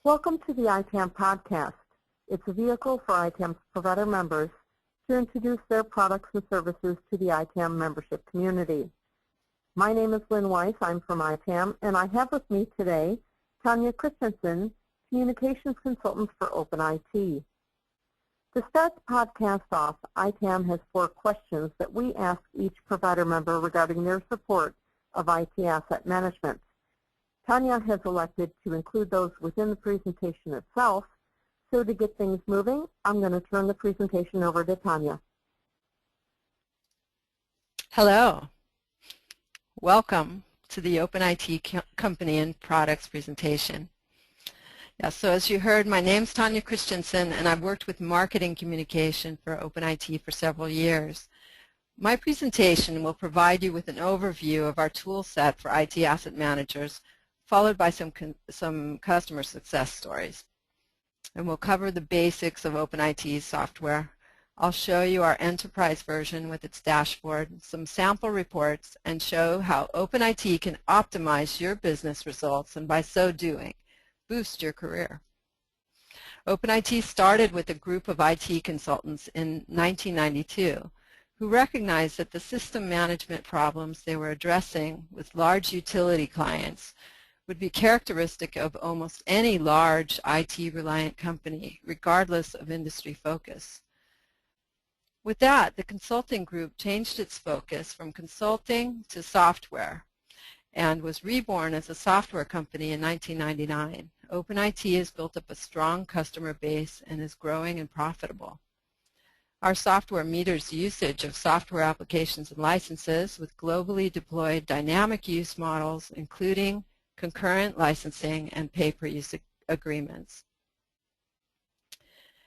Welcome to the ITAM podcast. It's a vehicle for ITAM's provider members to introduce their products and services to the ITAM membership community. My name is Lynn Weiss. I'm from ITAM, and I have with me today Tanya Christensen, Communications Consultant for OpenIT. To start the podcast off, ITAM has 4 questions that we ask each provider member regarding their support of IT asset management. Tanya has elected to include those within the presentation itself, so to get things moving, I'm going to turn the presentation over to Tanya. Hello. Welcome to the OpenIT Company and Products presentation. So as you heard, my name's Tanya Christensen, and I've worked with marketing communication for OpenIT for several years. My presentation will provide you with an overview of our tool set for IT asset managers, followed by some customer success stories. And we'll cover the basics of OpenIT's software. I'll show you our enterprise version with its dashboard, some sample reports, and show how OpenIT can optimize your business results and by so doing, boost your career. OpenIT started with a group of IT consultants in 1992 who recognized that the system management problems they were addressing with large utility clients would be characteristic of almost any large IT-reliant company, regardless of industry focus. With that, the consulting group changed its focus from consulting to software and was reborn as a software company in 1999. OpenIT has built up a strong customer base and is growing and profitable. Our software meters usage of software applications and licenses with globally deployed dynamic use models, including concurrent licensing and pay-per-use agreements.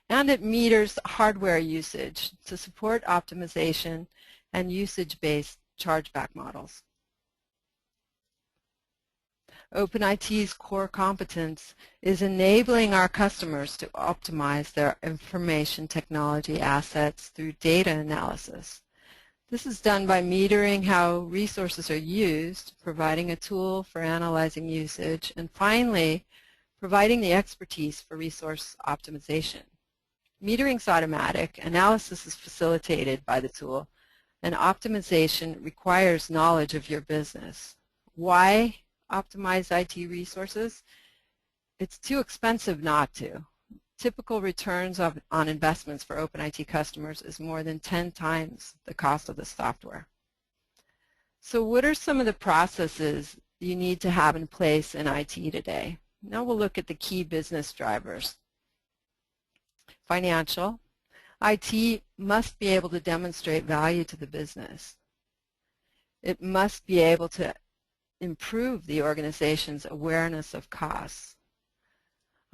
And it meters hardware usage to support optimization and usage-based chargeback models. OpenIT's core competence is enabling our customers to optimize their information technology assets through data analysis. This is done by metering how resources are used, providing a tool for analyzing usage, and finally, providing the expertise for resource optimization. Metering is automatic, analysis is facilitated by the tool, and optimization requires knowledge of your business. Why optimize IT resources? It's too expensive not to. Typical returns on investments for OpenIT customers is more than 10 times the cost of the software. So what are some of the processes you need to have in place in IT today? Now we'll look at the key business drivers. Financial. IT must be able to demonstrate value to the business. It must be able to improve the organization's awareness of costs.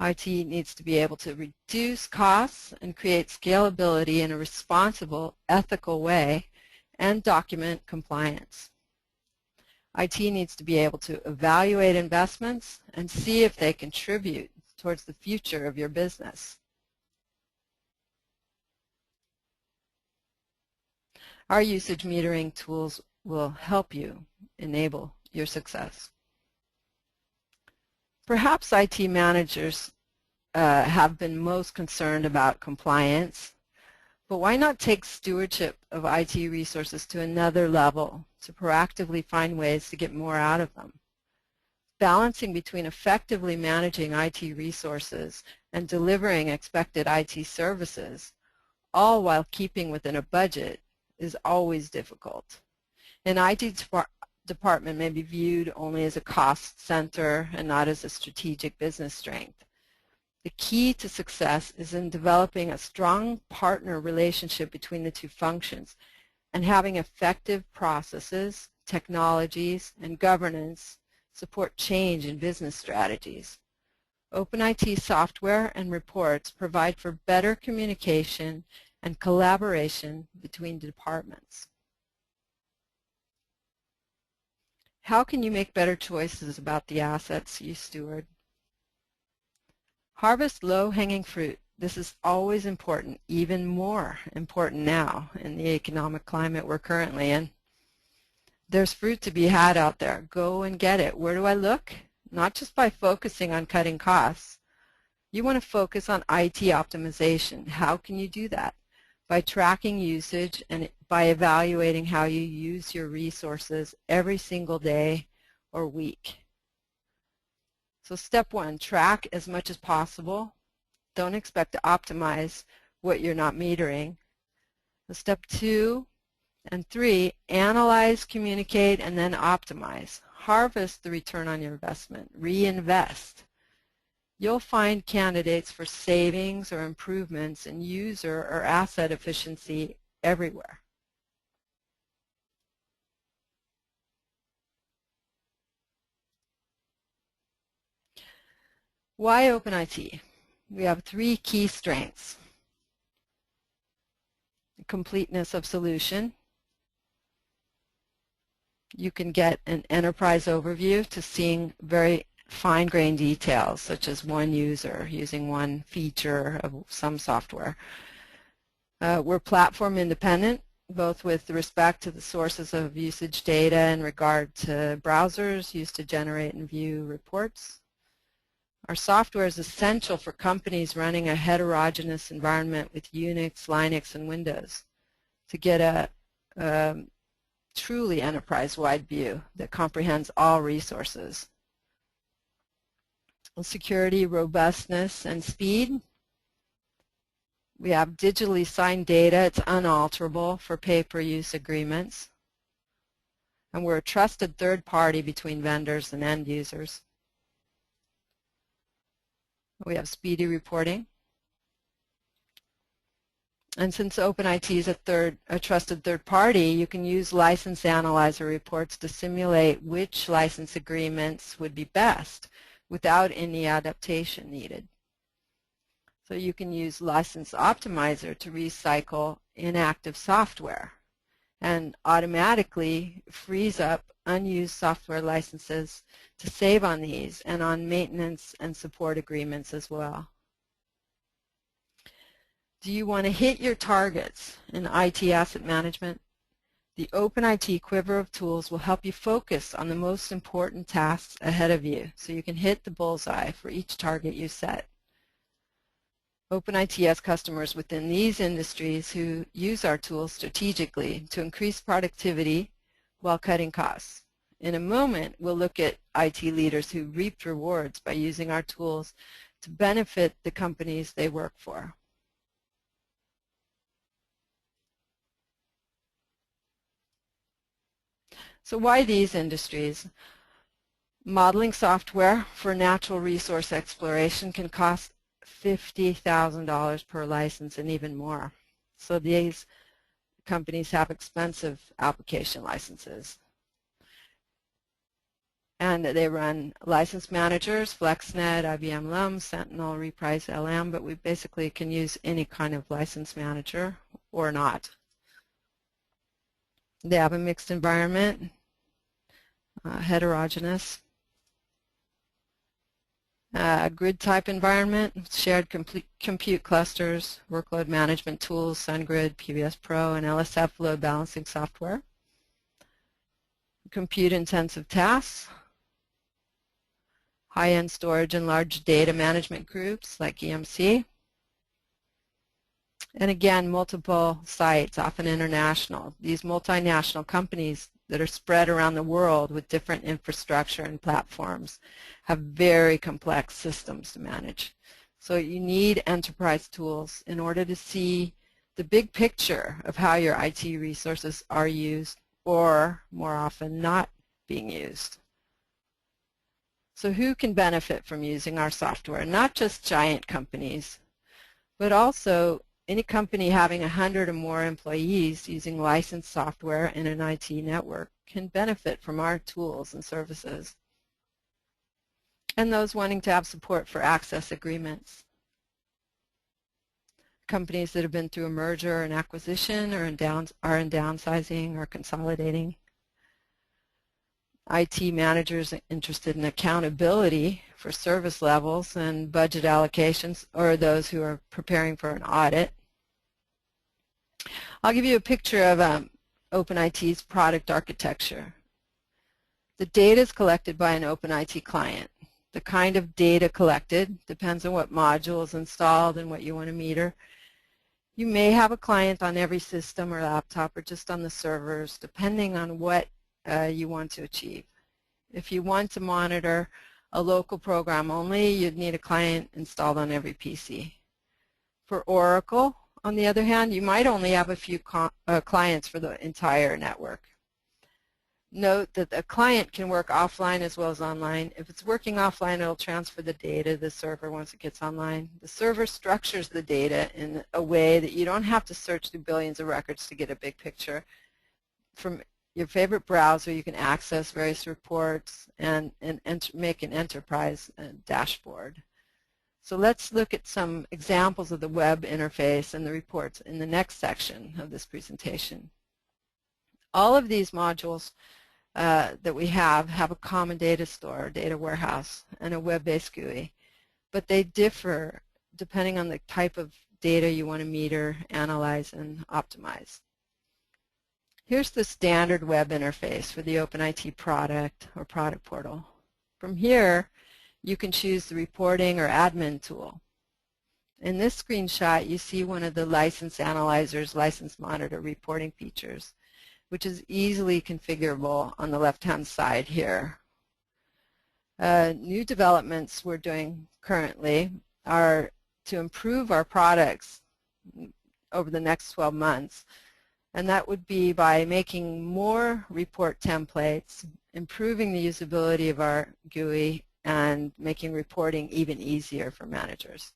IT needs to be able to reduce costs and create scalability in a responsible, ethical way and document compliance. IT needs to be able to evaluate investments and see if they contribute towards the future of your business. Our usage metering tools will help you enable your success. Perhaps IT managers have been most concerned about compliance, but why not take stewardship of IT resources to another level to proactively find ways to get more out of them? Balancing between effectively managing IT resources and delivering expected IT services, all while keeping within a budget, is always difficult. An IT department may be viewed only as a cost center and not as a strategic business strength. The key to success is in developing a strong partner relationship between the two functions and having effective processes, technologies, and governance support change in business strategies. OpenIT software and reports provide for better communication and collaboration between departments. How can you make better choices about the assets you steward? Harvest low-hanging fruit. This is always important, even more important now in the economic climate we're currently in. There's fruit to be had out there. Go and get it. Where do I look? Not just by focusing on cutting costs, You want to focus on IT optimization. How can you do that? By tracking usage and by evaluating how you use your resources every single day or week. So step one, track as much as possible. Don't expect to optimize what you're not metering. So step 2 and 3, analyze, communicate, and then optimize. Harvest the return on your investment. Reinvest. You'll find candidates for savings or improvements in user or asset efficiency everywhere. Why OpenIT? We have 3 key strengths. Completeness of solution. You can get an enterprise overview to seeing very fine-grained details, such as one user using one feature of some software. We're platform independent, both with respect to the sources of usage data in regard to browsers used to generate and view reports. Our software is essential for companies running a heterogeneous environment with Unix, Linux, and Windows to get a truly enterprise-wide view that comprehends all resources. Security, robustness, and speed. We have digitally signed data. It's unalterable for pay-per-use agreements. And we're a trusted third party between vendors and end users. We have speedy reporting. And since OpenIT is a trusted third party, you can use license analyzer reports to simulate which license agreements would be best without any adaptation needed. So you can use License Optimizer to recycle inactive software and automatically freeze up unused software licenses to save on these and on maintenance and support agreements as well. Do you want to hit your targets in IT asset management? The OpenIT quiver of tools will help you focus on the most important tasks ahead of you so you can hit the bullseye for each target you set. OpenIT has customers within these industries who use our tools strategically to increase productivity while cutting costs. In a moment, we'll look at IT leaders who reaped rewards by using our tools to benefit the companies they work for. So why these industries? Modeling software for natural resource exploration can cost $50,000 per license and even more. So these companies have expensive application licenses. And they run license managers, FlexNet, IBM LUM, Sentinel, Reprise LM, but we basically can use any kind of license manager or not. They have a mixed environment, heterogeneous. Grid type environment, shared compute clusters, workload management tools, SunGrid, PBS Pro, and LSF load balancing software. Compute intensive tasks, high-end storage and large data management groups like EMC. And again, multiple sites, often international. These multinational companies that are spread around the world with different infrastructure and platforms have very complex systems to manage. So you need enterprise tools in order to see the big picture of how your IT resources are used or, more often, not being used. So who can benefit from using our software? Not just giant companies, but also any company having 100 or more employees using licensed software in an IT network can benefit from our tools and services. And those wanting to have support for access agreements. Companies that have been through a merger or an acquisition or are in downsizing or consolidating. IT managers interested in accountability for service levels and budget allocations, or those who are preparing for an audit. I'll give you a picture of OpenIT's product architecture. The data is collected by an OpenIT client. the kind of data collected, depends on what module is installed and what you want to meter. You may have a client on every system or laptop or just on the servers, depending on what you want to achieve. If you want to monitor a local program only, you'd need a client installed on every PC. For Oracle, on the other hand, you might only have a few clients for the entire network. Note that a client can work offline as well as online. If it's working offline, it'll transfer the data to the server once it gets online. The server structures the data in a way that you don't have to search through billions of records to get a big picture. From your favorite browser, you can access various reports and make an enterprise dashboard. So let's look at some examples of the web interface and the reports in the next section of this presentation. All of these modules that we have a common data store, data warehouse, and a web-based GUI, but they differ depending on the type of data you want to meter, analyze, and optimize. Here's the standard web interface for the OpenIT product or product portal. From here, you can choose the reporting or admin tool. In this screenshot, you see one of the license analyzer's license monitor reporting features, which is easily configurable on the left-hand side here. New developments we're doing currently are to improve our products over the next 12 months, and that would be by making more report templates, improving the usability of our GUI, and making reporting even easier for managers.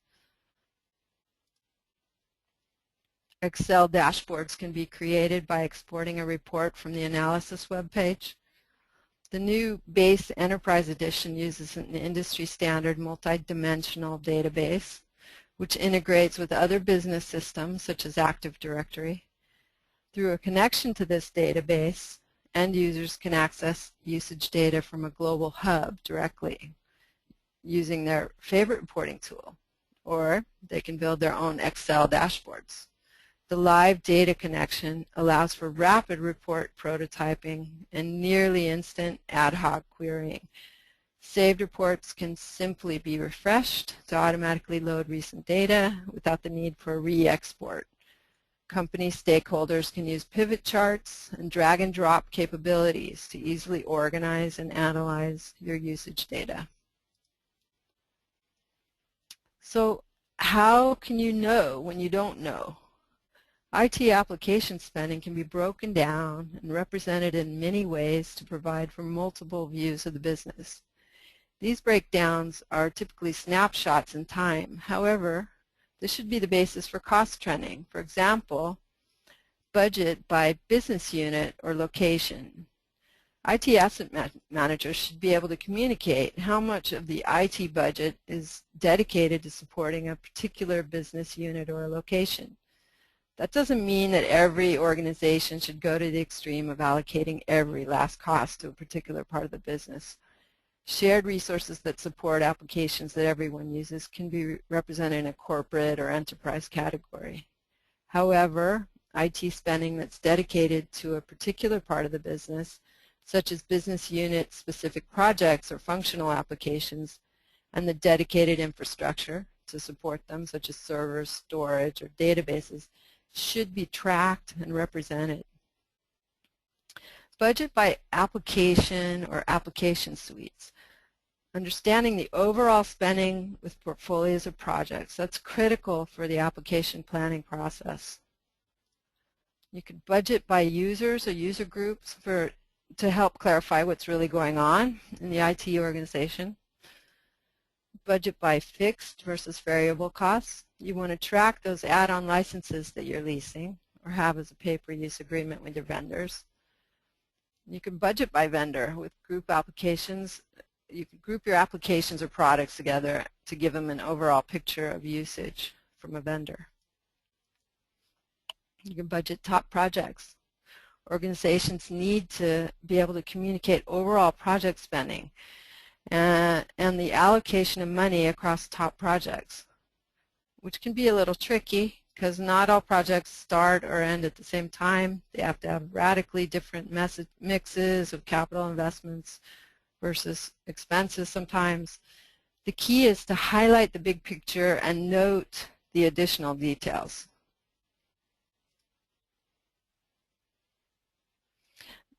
Excel dashboards can be created by exporting a report from the analysis web page. The new Base Enterprise Edition uses an industry standard multi-dimensional database, which integrates with other business systems such as Active Directory. Through a connection to this database, end users can access usage data from a global hub directly using their favorite reporting tool, or they can build their own Excel dashboards. The live data connection allows for rapid report prototyping and nearly instant ad hoc querying. Saved reports can simply be refreshed to automatically load recent data without the need for a re-export. Company stakeholders can use pivot charts and drag and drop capabilities to easily organize and analyze your usage data. So how can you know when you don't know? IT application spending can be broken down and represented in many ways to provide for multiple views of the business. These breakdowns are typically snapshots in time. However, this should be the basis for cost trending. For example, budget by business unit or location. IT asset managers should be able to communicate how much of the IT budget is dedicated to supporting a particular business unit or a location. That doesn't mean that every organization should go to the extreme of allocating every last cost to a particular part of the business. Shared resources that support applications that everyone uses can be represented in a corporate or enterprise category. However, IT spending that's dedicated to a particular part of the business, such as business unit specific projects or functional applications, and the dedicated infrastructure to support them, such as servers, storage, or databases, should be tracked and represented. Budget by application or application suites. Understanding the overall spending with portfolios of projects, that's critical for the application planning process. You could budget by users or user groups to help clarify what's really going on in the IT organization. Budget by fixed versus variable costs. You want to track those add-on licenses that you're leasing or have as a pay-per-use agreement with your vendors. You can budget by vendor with group applications. You can group your applications or products together to give them an overall picture of usage from a vendor. You can budget top projects. Organizations need to be able to communicate overall project spending and the allocation of money across top projects, which can be a little tricky because not all projects start or end at the same time. They have to have radically different mixes of capital investments versus expenses sometimes. The key is to highlight the big picture and note the additional details.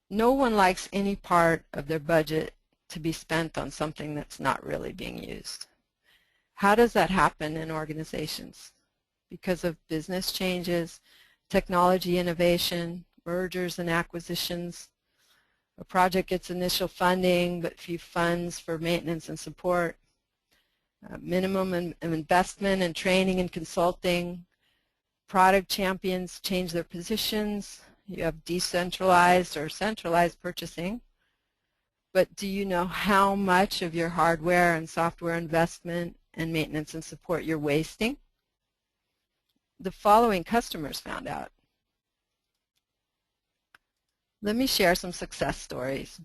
No one likes any part of their budget to be spent on something that's not really being used. How does that happen in organizations? Because of business changes, technology innovation, mergers and acquisitions. A project gets initial funding but few funds for maintenance and support. Minimum investment in training and consulting. Product champions change their positions. You have decentralized or centralized purchasing. But do you know how much of your hardware and software investment and maintenance and support you're wasting? The following customers found out. Let me share some success stories.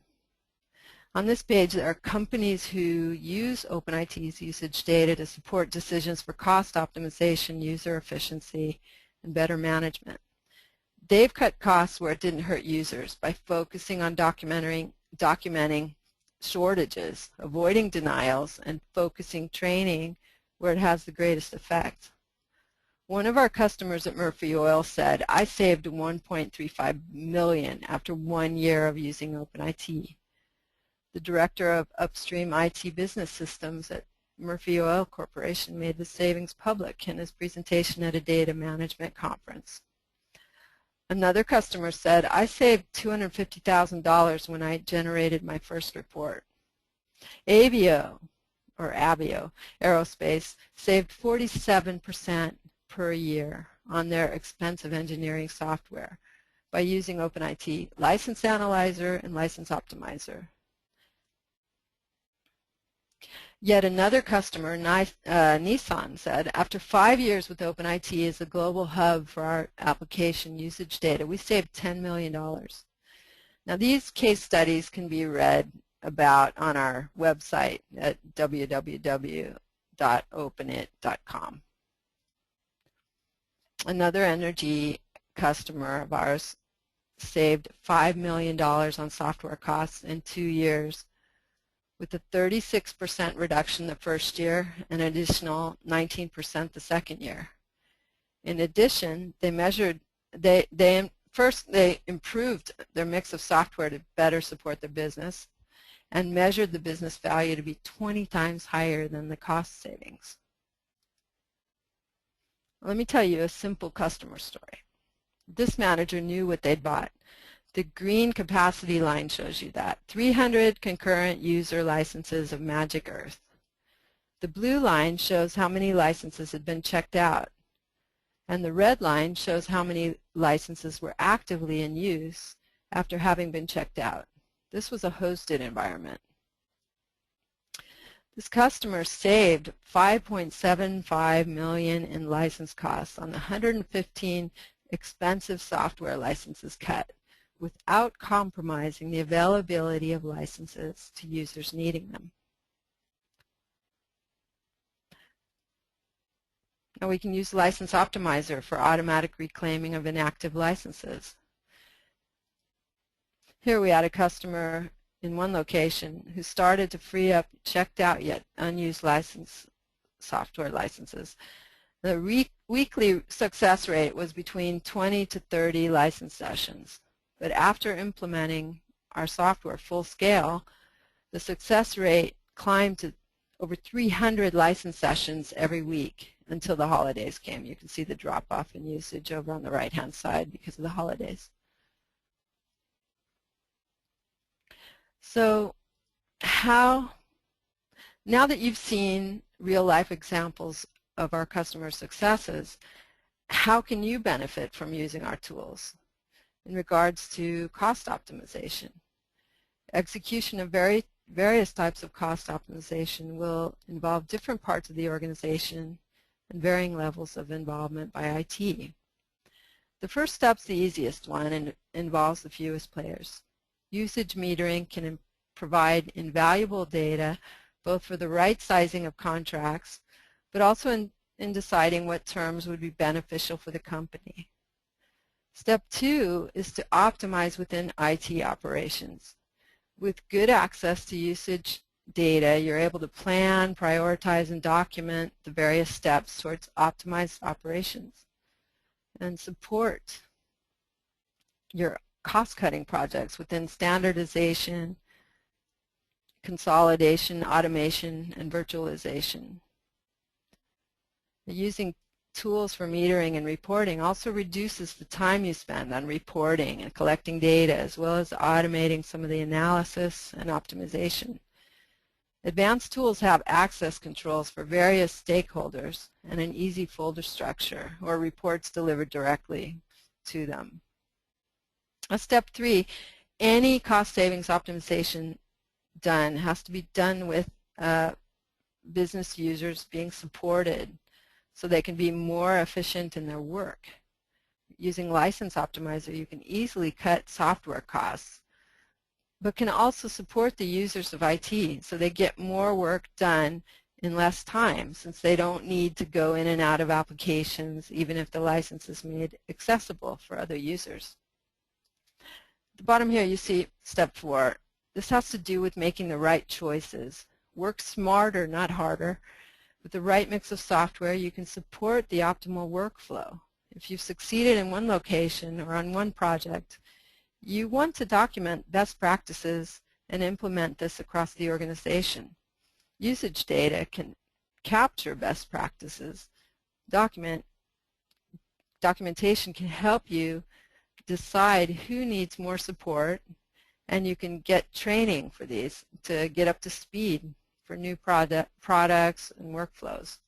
On this page, there are companies who use OpenIT's usage data to support decisions for cost optimization, user efficiency, and better management. They've cut costs where it didn't hurt users by focusing on documenting shortages, avoiding denials, and focusing training where it has the greatest effect. One of our customers at Murphy Oil said, "I saved $1.35 million after 1 year of using OpenIT." The director of upstream IT business systems at Murphy Oil Corporation made the savings public in his presentation at a data management conference. Another customer said, "I saved $250,000 when I generated my first report." Avio Aerospace saved 47% per year on their expensive engineering software by using OpenIT License Analyzer and License Optimizer. Yet another customer, Nissan, said, "After 5 years with OpenIT as a global hub for our application usage data, we saved $10 million. Now these case studies can be read about on our website at www.openit.com. Another energy customer of ours saved $5 million on software costs in 2 years, with a 36% reduction the first year and an additional 19% the second year. In addition, they improved their mix of software to better support their business and measured the business value to be 20 times higher than the cost savings. Let me tell you a simple customer story. This manager knew what they'd bought. The green capacity line shows you that. 300 concurrent user licenses of Magic Earth. The blue line shows how many licenses had been checked out. And the red line shows how many licenses were actively in use after having been checked out. This was a hosted environment. This customer saved $5.75 million in license costs on the 115 expensive software licenses cut, without compromising the availability of licenses to users needing them. Now we can use License Optimizer for automatic reclaiming of inactive licenses. Here we had a customer in one location who started to free up checked out yet unused software licenses. The weekly success rate was between 20 to 30 license sessions. But after implementing our software full scale, the success rate climbed to over 300 license sessions every week until the holidays came. You can see the drop-off in usage over on the right-hand side because of the holidays. So now that you've seen real-life examples of our customer successes, how can you benefit from using our tools in regards to cost optimization? Execution of various types of cost optimization will involve different parts of the organization and varying levels of involvement by IT. The first step's the easiest one and involves the fewest players. Usage metering can provide invaluable data both for the right sizing of contracts, but also in deciding what terms would be beneficial for the company. Step 2 is to optimize within IT operations. With good access to usage data, you're able to plan, prioritize, and document the various steps towards optimized operations and support your cost-cutting projects within standardization, consolidation, automation, and virtualization. Using tools for metering and reporting also reduces the time you spend on reporting and collecting data, as well as automating some of the analysis and optimization. Advanced tools have access controls for various stakeholders and an easy folder structure or reports delivered directly to them. Step 3, any cost savings optimization done has to be done with business users being supported so they can be more efficient in their work. Using License Optimizer, you can easily cut software costs, but can also support the users of IT so they get more work done in less time, since they don't need to go in and out of applications even if the license is made accessible for other users. At the bottom here you see step 4. This has to do with making the right choices. Work smarter, not harder. With the right mix of software, you can support the optimal workflow. If you've succeeded in one location or on one project, you want to document best practices and implement this across the organization. Usage data can capture best practices. Documentation can help you decide who needs more support, and you can get training for these to get up to speed for new products and workflows.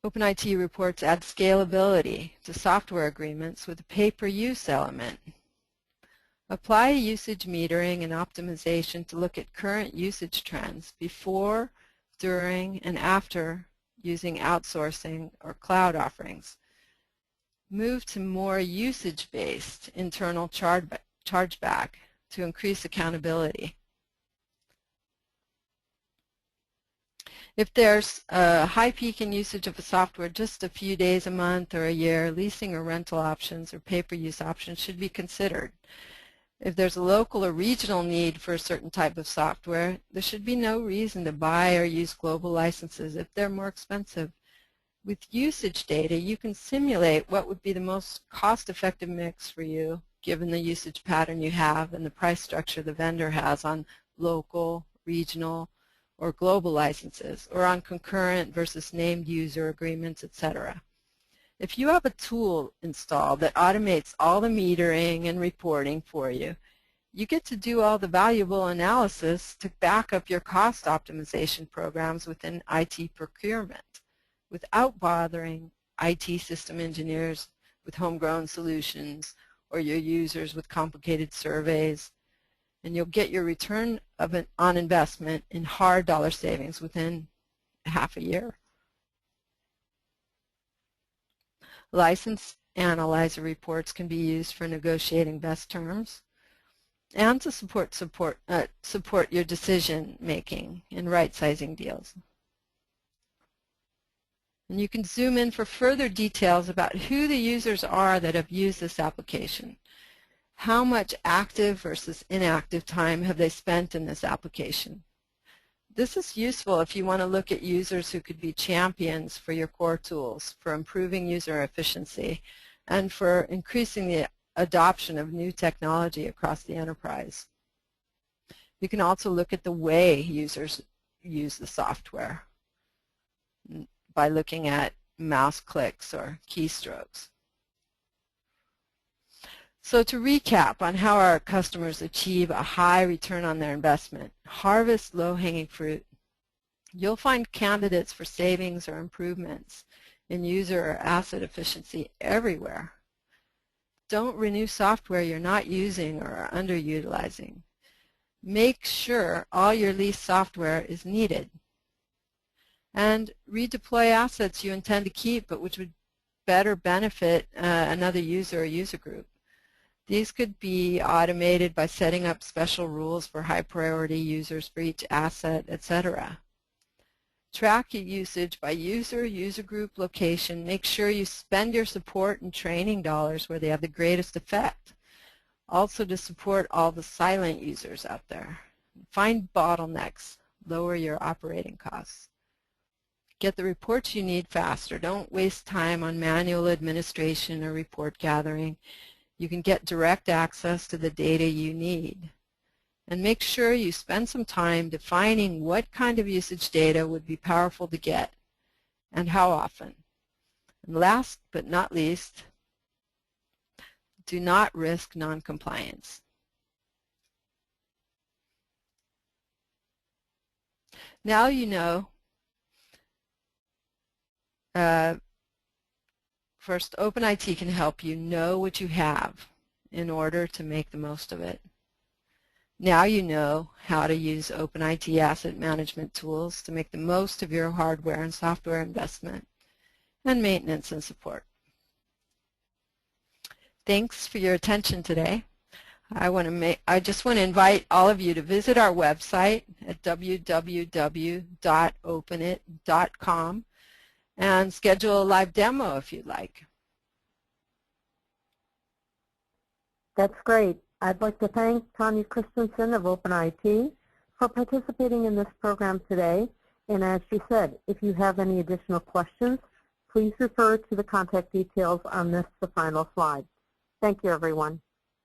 OpenIT reports add scalability to software agreements with a pay-per-use element. Apply usage metering and optimization to look at current usage trends before, during, and after using outsourcing or cloud offerings. Move to more usage-based internal chargeback to increase accountability. If there's a high peak in usage of a software just a few days a month or a year, leasing or rental options or pay-per-use options should be considered. If there's a local or regional need for a certain type of software, there should be no reason to buy or use global licenses if they're more expensive. With usage data, you can simulate what would be the most cost-effective mix for you given the usage pattern you have and the price structure the vendor has on local, regional, or global licenses, or on concurrent versus named user agreements, etc. If you have a tool installed that automates all the metering and reporting for you, you get to do all the valuable analysis to back up your cost optimization programs within IT procurement without bothering IT system engineers with homegrown solutions or your users with complicated surveys. And you'll get your return on investment in hard dollar savings within half a year. License analyzer reports can be used for negotiating best terms and to support your decision making in right-sizing deals. And you can zoom in for further details about who the users are that have used this application. How much active versus inactive time have they spent in this application? This is useful if you want to look at users who could be champions for your core tools, for improving user efficiency, and for increasing the adoption of new technology across the enterprise. You can also look at the way users use the software by looking at mouse clicks or keystrokes. So to recap on how our customers achieve a high return on their investment, harvest low-hanging fruit. You'll find candidates for savings or improvements in user or asset efficiency everywhere. Don't renew software you're not using or are underutilizing. Make sure all your leased software is needed. And redeploy assets you intend to keep but which would better benefit another user or user group. These could be automated by setting up special rules for high priority users for each asset, etc. Track your usage by user, user group, location. Make sure you spend your support and training dollars where they have the greatest effect. Also to support all the silent users out there. Find bottlenecks, lower your operating costs. Get the reports you need faster. Don't waste time on manual administration or report gathering. You can get direct access to the data you need. And make sure you spend some time defining what kind of usage data would be powerful to get and how often. And last but not least, do not risk non-compliance. Now you know. First, OpenIT can help you know what you have in order to make the most of it. Now you know how to use OpenIT asset management tools to make the most of your hardware and software investment and maintenance and support. Thanks for your attention today. I just want to invite all of you to visit our website at www.openit.com and schedule a live demo if you'd like. That's great. I'd like to thank Tanya Christensen of OpenIT for participating in this program today. And as she said, if you have any additional questions, please refer to the contact details on the final slide. Thank you, everyone.